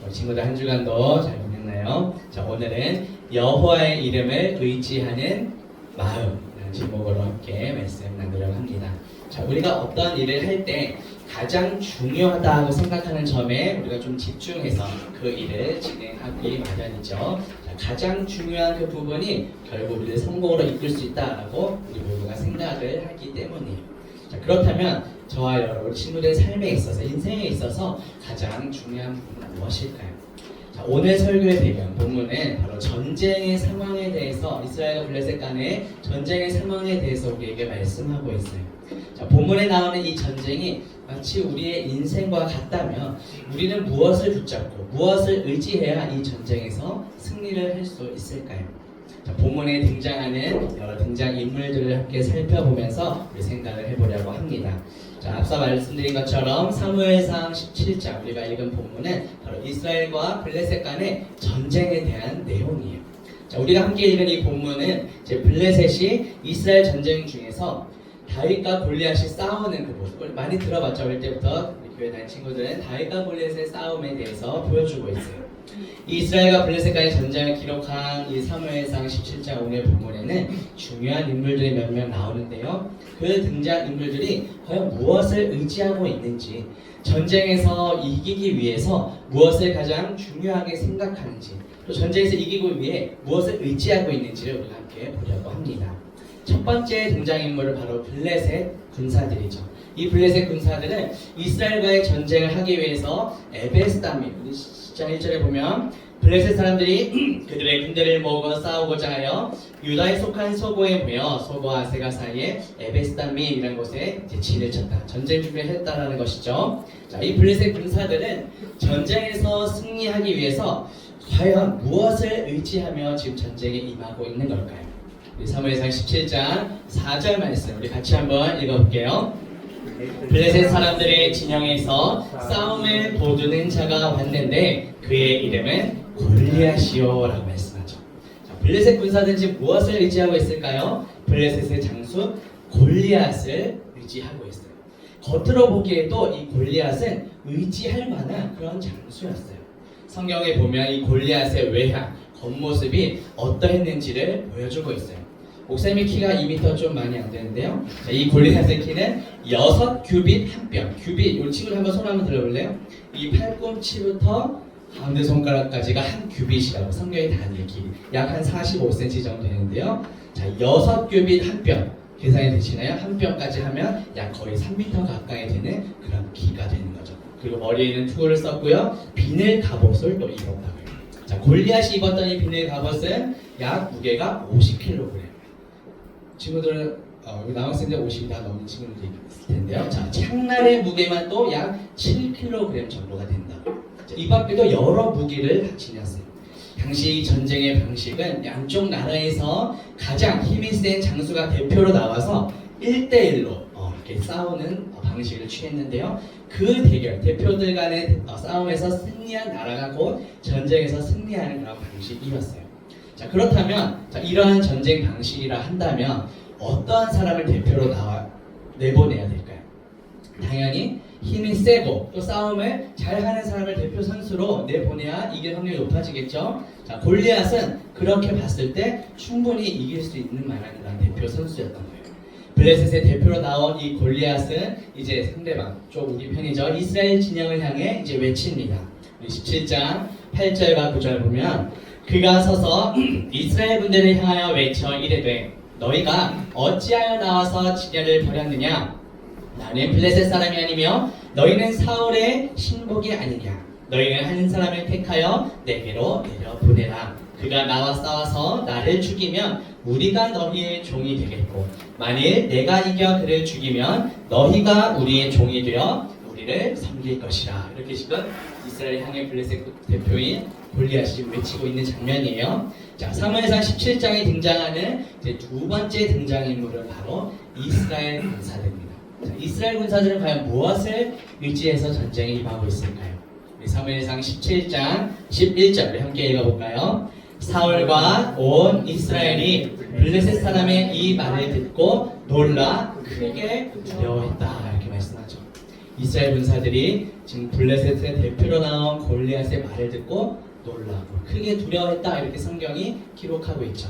우리 친구들 한 주간도 잘 보냈나요? 자, 오늘은 여호와의 이름을 의지하는 마음이라는 제목으로 함께 말씀 나누려고 합니다. 자, 우리가 어떤 일을 할 때 가장 중요하다고 생각하는 점에 우리가 좀 집중해서 그 일을 진행하기 마련이죠. 자, 가장 중요한 그 부분이 결국 우리를 성공으로 이끌 수 있다라고 우리 모두가 생각을 하기 때문이에요. 자, 그렇다면 저와 여러분 친구들의 삶에 있어서 인생에 있어서 가장 중요한 부분은 무엇일까요? 자, 오늘 설교의 배경 본문은 바로 전쟁의 상황에 대해서 이스라엘과 블레셋 간의 전쟁의 상황에 대해서 우리에게 말씀하고 있어요. 자, 본문에 나오는 이 전쟁이 마치 우리의 인생과 같다면 우리는 무엇을 붙잡고 무엇을 의지해야 이 전쟁에서 승리를 할 수 있을까요? 자, 본문에 등장하는 여러 등장인물들을 함께 살펴보면서 우리 생각을 해보려고 합니다. 자, 앞서 말씀드린 것처럼 사무엘상 17장 우리가 읽은 본문은 바로 이스라엘과 블레셋 간의 전쟁에 대한 내용이에요. 자, 우리가 함께 읽은 이 본문은 이제 블레셋이 이스라엘 전쟁 중에서 다윗과 골리앗이 싸우는 그 모습을 많이 들어봤죠. 어릴 때부터 우리 교회 다니는 친구들은 다윗과 골리앗의 싸움에 대해서 보여주고 있어요. 이 이스라엘과 블레셋 간의 전쟁을 기록한 이 사무엘상 17장 오늘 본문에는 중요한 인물들이 몇 명 나오는데요. 그 등장 인물들이 과연 무엇을 의지하고 있는지, 전쟁에서 이기기 위해서 무엇을 가장 중요하게 생각하는지, 또 전쟁에서 이기기 위해 무엇을 의지하고 있는지를 우리가 함께 보려고 합니다. 첫 번째 등장인물은 바로 블레셋 군사들이죠. 이 블레셋 군사들은 이스라엘과의 전쟁을 하기 위해서 에베스다밈, 10장 1절에 보면 블레셋 사람들이 그들의 군대를 모으고 싸우고자 하여 유다에 속한 소고에 모여 소고와 아세가 사이에 에베스다밈이라는 곳에 진을 쳤다. 전쟁 준비를 했다라는 것이죠. 자, 이 블레셋 군사들은 전쟁에서 승리하기 위해서 과연 무엇을 의지하며 지금 전쟁에 임하고 있는 걸까요? 사무엘상 17장 4절 말씀 우리 같이 한번 읽어볼게요. 블레셋 사람들의 진영에서 싸움을 도두는 자가 왔는데 그의 이름은 골리앗이요 라고 말씀하죠. 자, 블레셋 군사들은 지금 무엇을 의지하고 있을까요? 블레셋의 장수 골리앗을 의지하고 있어요. 겉으로 보기에도 이 골리앗은 의지할 만한 그런 장수였어요. 성경에 보면 이 골리앗의 외향, 겉모습이 어떠했는지를 보여주고 있어요. 목사님의 키가 2m 좀 많이 안 되는데요. 자, 이 골리앗의 키는 6규빗 한 뼘. 규빗, 이 친구를 한번 손 한번 들어볼래요? 이 팔꿈치부터 가운데 손가락까지가 한 규빗이라고 성경에 다 얘기. 약 한 45cm 정도 되는데요. 자, 6규빗 한 뼘. 계산이 되시나요? 한 뼘까지 하면 약 거의 3m 가까이 되는 그런 키가 되는 거죠. 그리고 머리에는 투구를 썼고요. 비늘 갑옷을 또 입었다고 해요. 자, 골리앗이 입었던 이 비늘 갑옷은 약 무게가 50kg. 친구들은 여기 남학생들 50이 다 넘는 친구들이 있을 텐데요. 자, 창날의 무게만 또 약 7kg 정도가 된다. 자, 이 밖에도 여러 무기를 지녔어요. 당시 이 전쟁의 방식은 양쪽 나라에서 가장 힘이 센 장수가 대표로 나와서 1대1로 이렇게 싸우는 방식을 취했는데요. 그 대결, 대표들 간의 싸움에서 승리한 나라가 곧 전쟁에서 승리하는 그런 방식이었어요. 자, 그렇다면 이러한 전쟁 방식이라 한다면 어떠한 사람을 대표로 내보내야 될까요? 당연히 힘이 세고 또 싸움을 잘하는 사람을 대표 선수로 내보내야 이길 확률이 높아지겠죠. 자, 골리앗은 그렇게 봤을 때 충분히 이길 수 있는 만한 그런 대표 선수였던 거예요. 블레셋의 대표로 나온 이 골리앗은 이제 상대방 쪽 우리 편이죠. 이스라엘 진영을 향해 이제 외칩니다. 17장 8절과 9절 보면 그가 서서 이스라엘 군대를 향하여 외쳐 이르되 너희가 어찌하여 나와서 지뢰를 버렸느냐? 나는 블레셋 사람이 아니며 너희는 사울의 신복이 아니냐? 너희는 한 사람을 택하여 내게로 내려보내라. 그가 나와 싸워서 나를 죽이면 우리가 너희의 종이 되겠고 만일 내가 이겨 그를 죽이면 너희가 우리의 종이 되어 우리를 섬길 것이라. 이렇게 지금 이스라엘 향해 블레셋 대표인 골리앗이 외치고 있는 장면이에요. 자, 사무엘상 17장에 등장하는 이제 두 번째 등장인물은 바로 이스라엘 군사들입니다. 자, 이스라엘 군사들은 과연 무엇을 의지해서 전쟁에 임하고 있을까요? 우리 사무엘상 17장 11절을 함께 읽어볼까요? 사울과 온 이스라엘이 블레셋 사람의 이 말을 듣고 놀라 크게 두려워했다. 이렇게 말씀하죠. 이스라엘 군사들이 지금 블레셋의 대표로 나온 골리앗의 말을 듣고 놀라고 크게 두려워했다 이렇게 성경이 기록하고 있죠.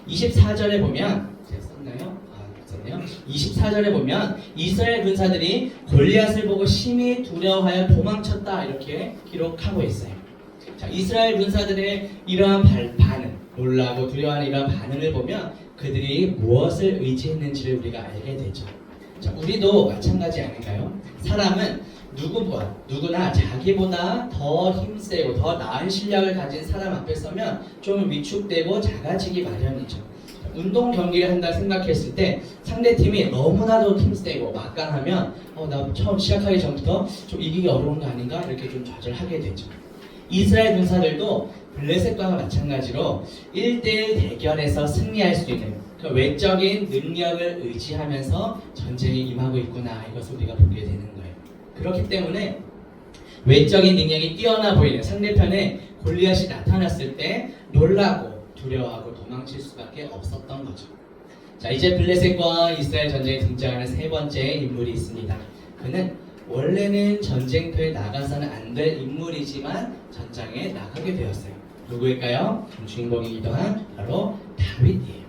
24절에 보면 제가 썼나요? 썼네요. 24절에 보면 이스라엘 군사들이 골리앗을 보고 심히 두려워하여 도망쳤다 이렇게 기록하고 있어요. 자, 이스라엘 군사들의 이러한 반응, 놀라고 두려워하는 이러한 반응을 보면 그들이 무엇을 의지했는지를 우리가 알게 되죠. 자, 우리도 마찬가지 아닌가요? 사람은 누구나 자기보다 더 힘세고 더 나은 실력을 가진 사람 앞에 서면 좀 위축되고 작아지기 마련이죠. 운동 경기를 한다 생각했을 때 상대팀이 너무나도 힘세고 막강하면 나 처음 시작하기 전부터 좀 이기기 어려운 거 아닌가 이렇게 좀 좌절하게 되죠. 이스라엘 군사들도 블레셋과 마찬가지로 1대1 대결에서 승리할 수 있는 그 외적인 능력을 의지하면서 전쟁에 임하고 있구나 이것을 우리가 보게 되는 거예요. 그렇기 때문에 외적인 능력이 뛰어나 보이는 상대편에 골리앗이 나타났을 때 놀라고 두려워하고 도망칠 수밖에 없었던 거죠. 자, 이제 블레셋과 이스라엘 전쟁에 등장하는 세 번째 인물이 있습니다. 그는 원래는 전쟁터에 나가서는 안 될 인물이지만 전장에 나가게 되었어요. 누구일까요? 주인공이기도 한 바로 다윗이에요.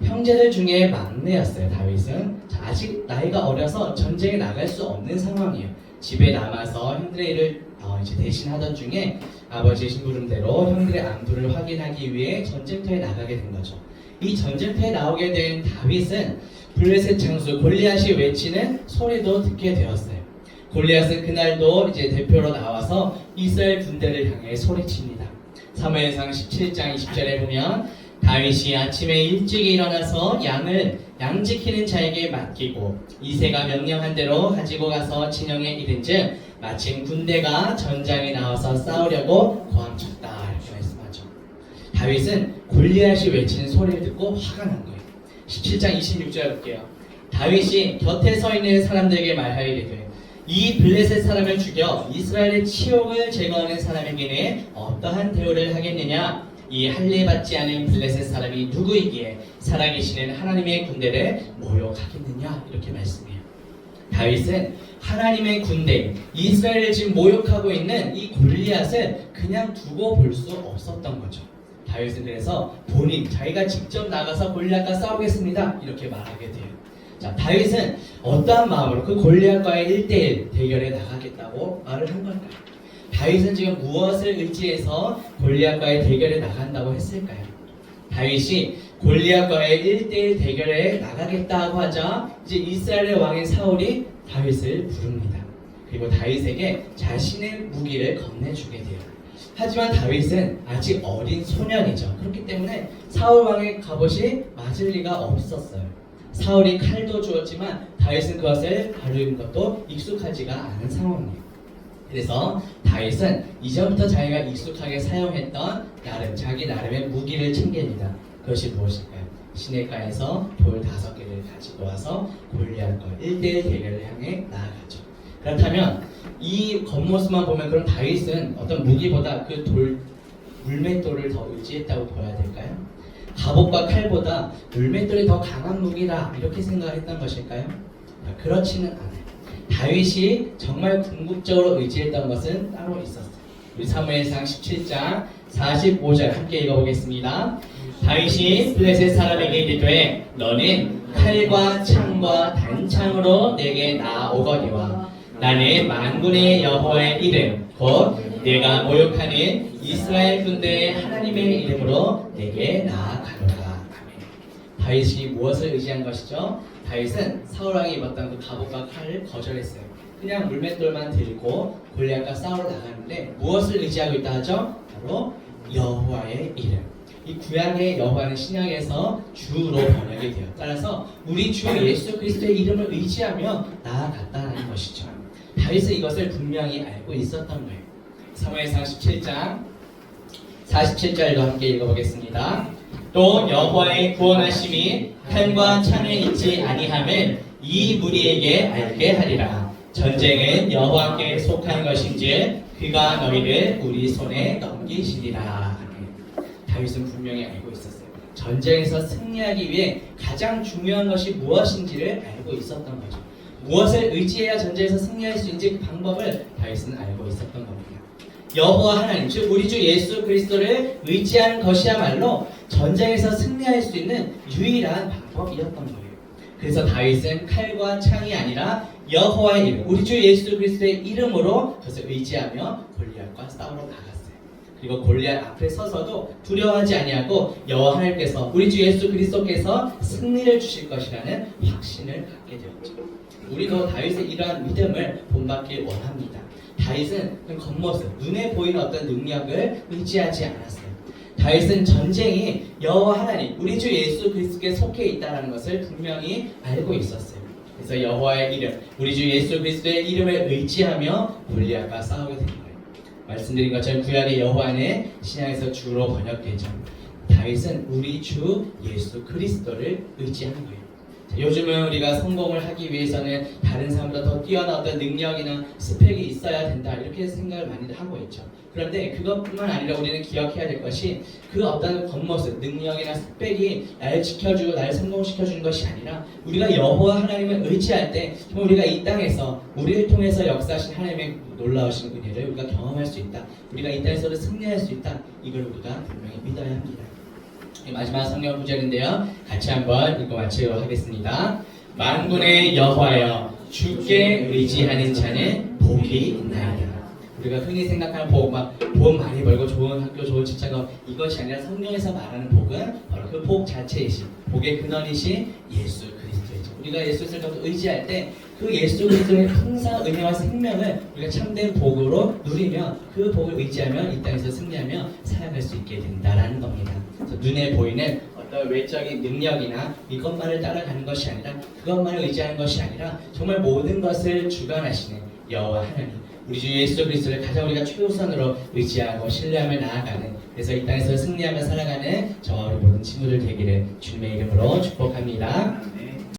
형제들 중에 막내였어요. 다윗은 아직 나이가 어려서 전쟁에 나갈 수 없는 상황이에요. 집에 남아서 형들의 일을 이제 대신하던 중에 아버지의 심부름대로 형들의 안부를 확인하기 위해 전쟁터에 나가게 된 거죠. 이 전쟁터에 나오게 된 다윗은 블레셋 장수 골리앗이 외치는 소리도 듣게 되었어요. 골리앗은 그날도 이제 대표로 나와서 이스라엘 군대를 향해 소리칩니다. 사무엘상 17장 20절에 보면 다윗이 아침에 일찍 일어나서 양 지키는 자에게 맡기고 이새가 명령한 대로 가지고 가서 진영에 이른즉 마침 군대가 전장에 나와서 싸우려고 고함쳤다 이렇게 말씀하죠. 다윗은 골리앗이 외치는 소리를 듣고 화가 난 거예요. 17장 26절 볼게요. 다윗이 곁에 서 있는 사람들에게 말하이르되 이 블레셋 사람을 죽여 이스라엘의 치욕을 제거하는 사람에게는 어떠한 대우를 하겠느냐? 이 할례받지 않은 블레셋 사람이 누구이기에 살아계시는 하나님의 군대를 모욕하겠느냐? 이렇게 말씀해요. 다윗은 하나님의 군대, 이스라엘을 지금 모욕하고 있는 이 골리앗을 그냥 두고 볼 수 없었던 거죠. 다윗은 그래서 자기가 직접 나가서 골리앗과 싸우겠습니다. 이렇게 말하게 돼요. 자, 다윗은 어떠한 마음으로 그 골리앗과의 1대1 대결에 나가겠다고 말을 한 걸까요? 다윗은 지금 무엇을 의지해서 골리앗과의 대결에 나간다고 했을까요? 다윗이 골리앗과의 1대1 대결에 나가겠다고 하자 이제 이스라엘의 왕인 사울이 다윗을 부릅니다. 그리고 다윗에게 자신의 무기를 건네주게 돼요. 하지만 다윗은 아직 어린 소년이죠. 그렇기 때문에 사울 왕의 갑옷이 맞을 리가 없었어요. 사울이 칼도 주었지만 다윗은 그것을 다루는 것도 익숙하지가 않은 상황이에요. 그래서 다윗은 이전부터 자기가 익숙하게 사용했던 자기 나름의 무기를 챙깁니다. 그것이 무엇일까요? 시내가에서 돌 5개를 가지고 와서 골리앗과 1대1 대결을 향해 나아가죠. 그렇다면 이 겉모습만 보면 그럼 다윗은 어떤 무기보다 그 물맷돌을 더 의지했다고 보아야 될까요? 갑옷과 칼보다 물맷돌이 더 강한 무기다 이렇게 생각했던 것일까요? 그렇지는 않아요. 다윗이 정말 궁극적으로 의지했던 것은 따로 있었어요. 우리 사무엘상 17장 45절 함께 읽어보겠습니다. 다윗이 블레셋 사람에게 이르되 너는 칼과 창과 단창으로 내게 나아오거니와 나는 만군의 여호와의 이름 곧 내가 모욕하는 이스라엘 군대의 하나님의 이름으로 내게 나아가노라. 아멘. 다윗이 무엇을 의지한 것이죠? 다윗은 사울왕이 입었던 그 갑옷과 칼을 거절했어요. 그냥 물맷돌만 들고 골리앗과 싸우러 나가는데 무엇을 의지하고 있다 하죠? 바로 여호와의 이름. 이 구약의 여호와는 신약에서 주로 번역이 돼요. 따라서 우리 주 예수 그리스도의 이름을 의지하며 나아갔다는 것이죠. 다윗은 이것을 분명히 알고 있었던 거예요. 사무엘상 17장 47절도 함께 읽어보겠습니다. 또 여호와의 구원하심이 칼과 창에 있지 아니함을 이 무리에게 알게 하리라. 전쟁은 여호와께 속한 것인지 그가 너희를 우리 손에 넘기시리라. 다윗은 분명히 알고 있었어요. 전쟁에서 승리하기 위해 가장 중요한 것이 무엇인지를 알고 있었던 거죠. 무엇을 의지해야 전쟁에서 승리할 수 있는지 그 방법을 다윗은 알고 있었던 겁니다. 여호와 하나님, 즉 우리 주 예수 그리스도를 의지하는 것이야말로 전쟁에서 승리할 수 있는 유일한 방법이었던 거예요. 그래서 다윗은 칼과 창이 아니라 여호와의 이름, 우리 주 예수 그리스도의 이름으로 그것을 의지하며 골리앗과 싸우러 나갔어요. 그리고 골리앗 앞에 서서도 두려워하지 아니하고 여호와 하나님께서 우리 주 예수 그리스도께서 승리를 주실 것이라는 확신을 갖게 되었죠. 우리도 다윗의 이러한 믿음을 본받길 원합니다. 다윗은 겉모습, 눈에 보이는 어떤 능력을 의지하지 않았어요. 다윗은 전쟁이 여호와 하나님, 우리 주 예수 그리스도께 속해 있다는 것을 분명히 알고 있었어요. 그래서 여호와의 이름, 우리 주 예수 그리스도의 이름을 의지하며 골리앗과 싸우게 된 거예요. 말씀드린 것처럼 구약의 여호와는 신약에서 주로 번역되죠. 다윗은 우리 주 예수 그리스도를 의지한 거예요. 요즘은 우리가 성공을 하기 위해서는 다른 사람보다 더 뛰어난 어떤 능력이나 스펙이 있어야 된다 이렇게 생각을 많이 하고 있죠. 그런데 그것뿐만 아니라 우리는 기억해야 될 것이 그 어떤 겉모습, 능력이나 스펙이 나를 지켜주고 나를 성공시켜주는 것이 아니라 우리가 여호와 하나님을 의지할 때 정말 우리가 이 땅에서 우리를 통해서 역사하신 하나님의 놀라우신 은혜를 우리가 경험할 수 있다. 우리가 이 땅에서도 승리할 수 있다. 이걸 우리가 분명히 믿어야 합니다. 마지막 성경 구절인데요. 같이 한번 읽고 마치도록 하겠습니다. 만군의 여호와여, 주께 의지하는 자는 복이 있나이다. 우리가 흔히 생각하는 복, 돈 많이 벌고 좋은 학교, 좋은 직장업, 이것이 아니라 성경에서 말하는 복은 바로 그 복 자체이신, 복의 근원이신 예수 그리스도이죠. 우리가 예수 그리스도를 의지할 때 그 예수 그리스도의 풍성한 은혜와 생명을 우리가 참된 복으로 누리며 그 복을 의지하며 이 땅에서 승리하며 살아갈 수 있게 된다라는 겁니다. 그래서 눈에 보이는 어떤 외적인 능력이나 이것만을 따라가는 것이 아니라 그것만을 의지하는 것이 아니라 정말 모든 것을 주관하시는 여호와 하나님, 우리 주 예수 그리스도를 가장 우리가 최우선으로 의지하고 신뢰하며 나아가는, 그래서 이 땅에서 승리하며 살아가는 저와 우리 모든 친구들 되기를 주님의 이름으로 축복합니다.